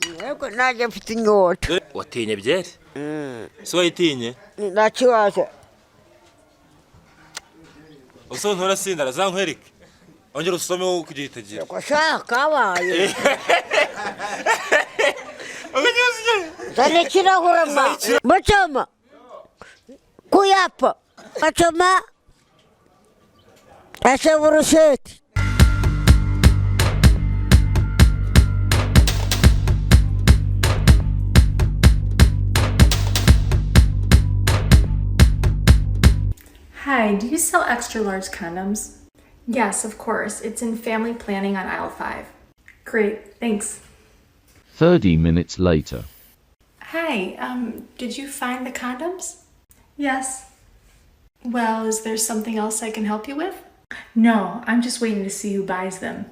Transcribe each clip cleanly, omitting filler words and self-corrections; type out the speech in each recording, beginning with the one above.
Yego najya mfite inyota. Watinye byeri? So wayitinye? Nta kibazo. Uso nturasindara zankwereke. Ongera usome wo kugihitagira. Ko shaka abaye. Zane kirahura ma. Bacama. Kuyapa. Bacama. Ase burusheti. Hi, do you sell extra large condoms? Yes, of course. It's in family planning on aisle 5. Great, thanks. 30 minutes later. Hi, did you find the condoms? Yes. Well, is there something else I can help you with? No, I'm just waiting to see who buys them.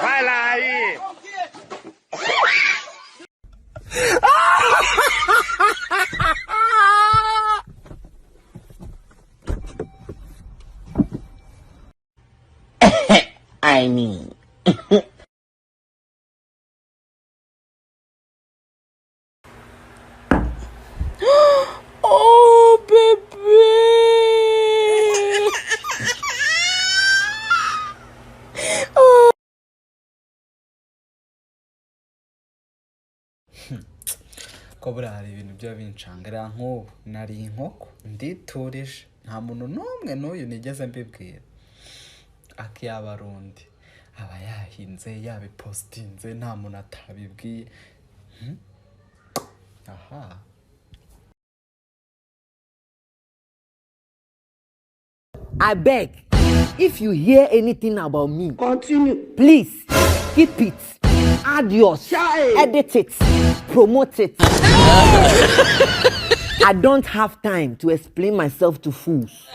Vai lá aí. I mean. Oh, baby. Oh. Ko buriya hari ibintu byo bincangira nk'ubu nari inkoko nditurije nta muntu n'umwe n'uyu nigeze mbibwira akiy'abarundi aba yahinze yabipostinze nta muntu atabibwiye aha. I beg, if you hear anything about me, Continue. please keep it, add yours, edit it, promote it. I don't have time to explain myself to fools.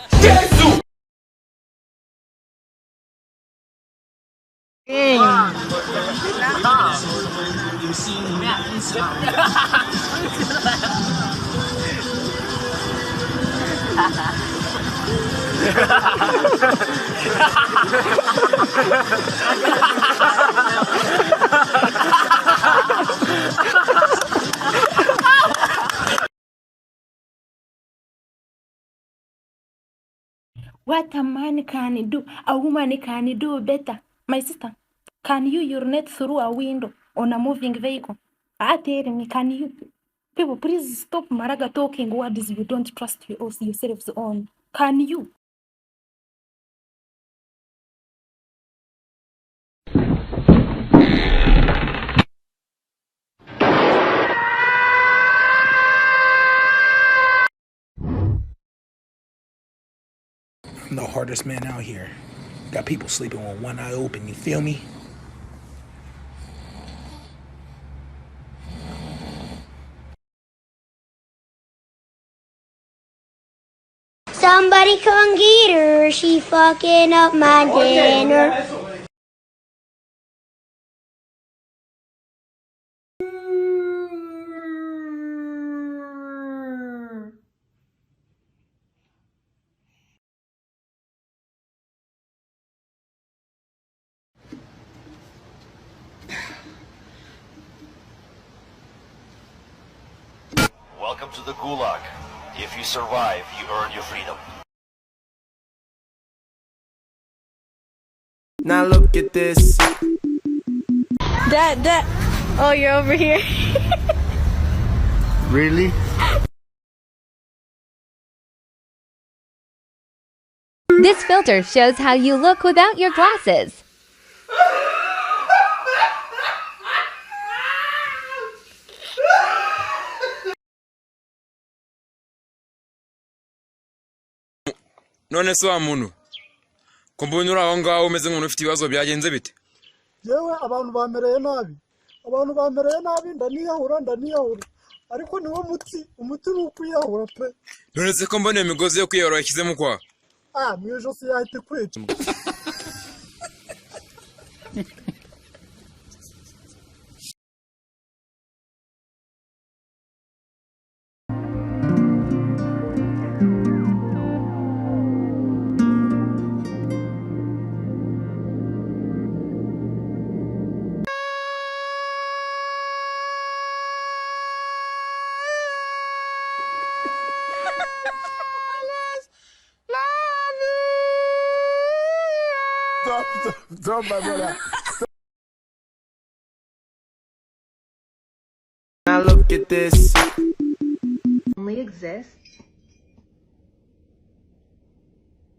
What a man can do, a woman can do better. My sister, can you urinate through a window on a moving vehicle? Tell me, can you? People, please stop Maraga talking words you don't trust yourselves on. Can you? I'm the hardest man out here. Got people sleeping with one eye open, you feel me? Somebody come get her, she fucking up my dinner. Welcome to the Gulag. If you survive, you earn your freedom. Now look at this. Dad. Oh, you're over here. Really? This filter shows how you look without your glasses. None se wa muntu ko mbonye uri aho ngaho umeze nk'umuntu ufite ibibazo byagenze bite? Yewe abantu bamereye nabi ndaniyahura ariko niwo umuti n'ukwiyahura pe. None se ko mbona imigozi yo kwiyahura yashyizemo kwa? Mu ijosi yahita kwica. Stop, my brother. Now look at this. Only exists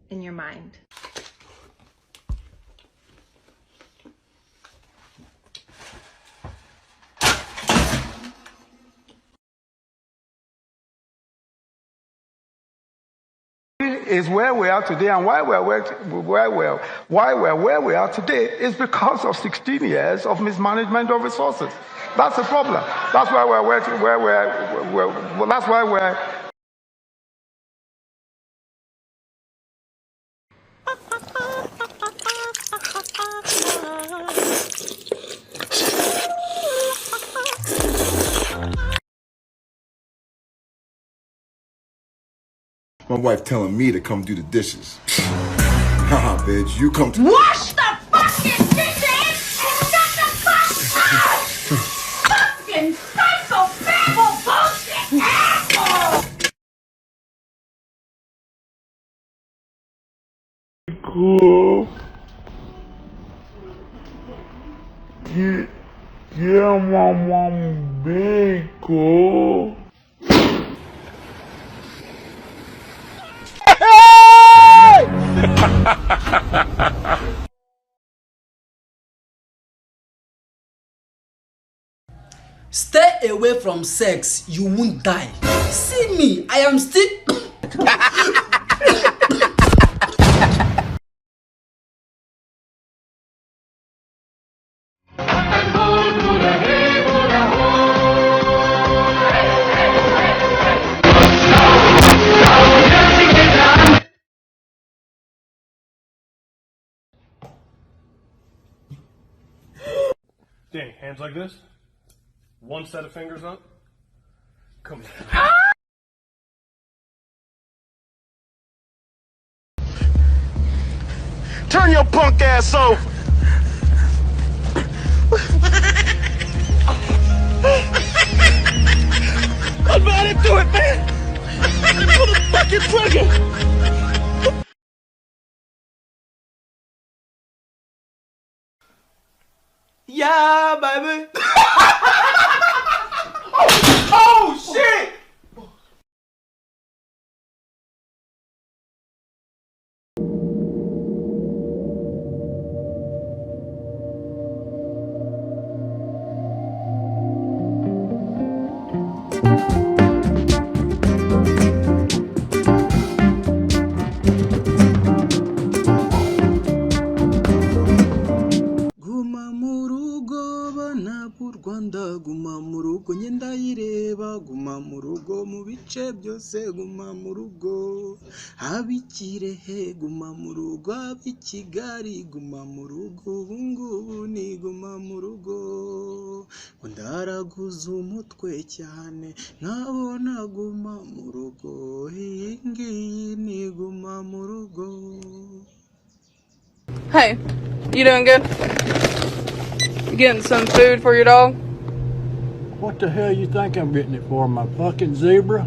in your mind. Is where we are today, and why we're where we are today is because of 16 years of mismanagement of resources. That's the problem. That's why that's why we're. My wife telling me to come do the dishes. Haha, bitch, you come to wash the fucking dishes and shut the fuck up! Fucking psychopathic bullshit asshole! Cool. Yeah, mama, big cool. Stay away from sex, you won't die. See me, I am still. Danny, hands like this. One set of fingers up. Come here. Turn your punk ass over. I'm about to do it, man. Pull the fucking trigger. Yeah, baby. Oh shit! Guma murugo bana b'u Rwanda, guma murugo nyenda yireba, guma murugo mu bice byose, guma murugo abikirehe, guma murugo abikigali, guma murugo ubungubu ni guma murugo, ndaraguza umutwe cyane nkabona guma murugo, iyi ngiyi ni guma murugo. Hey, you doing good? You getting some food for your dog? What the hell you think I'm getting it for, my fucking zebra?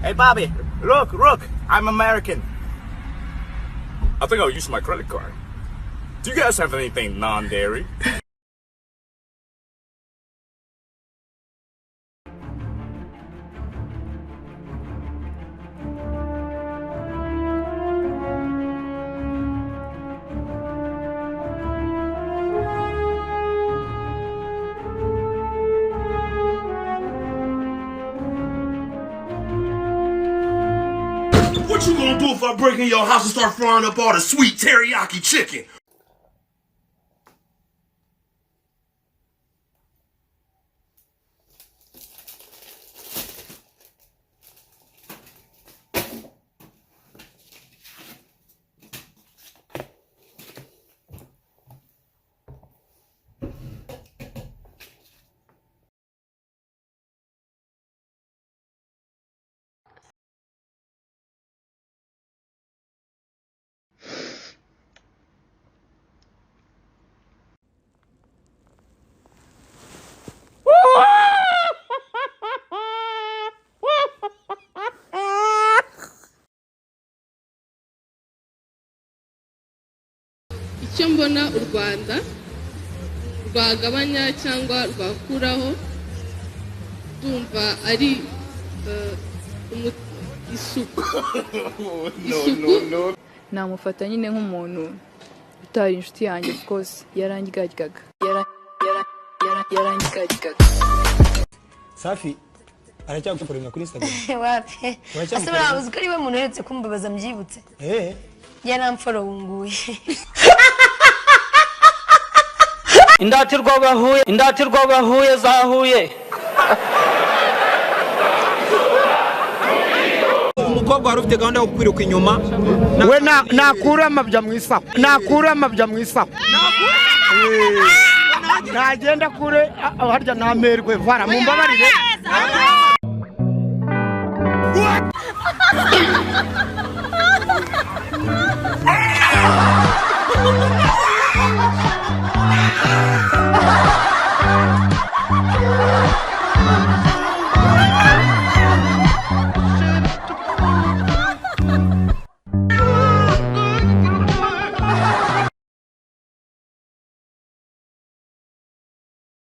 Hey, Bobby, look, I'm American. I think I'll use my credit card. Do you guys have anything non-dairy? What you gonna do if I break in your house and start frying up all the sweet teriyaki chicken? icyo mbona u Rwanda rwagabanya cyangwa rwakuraho ndumva ari isuku namufata nyine nk'umuntu utari inshuti yanjye of course yarangigaga Safi aracyagukorera kuri Instagram wapi ase barabuze ko ari we muntu uretse kumbabaza mbyibutse ya namfollow nguye indatirwa bahuye zahuye umukobwa wari ufite gahunda yo kwiruka inyuma we nakura amabya mu isaho ntagenda kure harya namerwe vara mumbabarire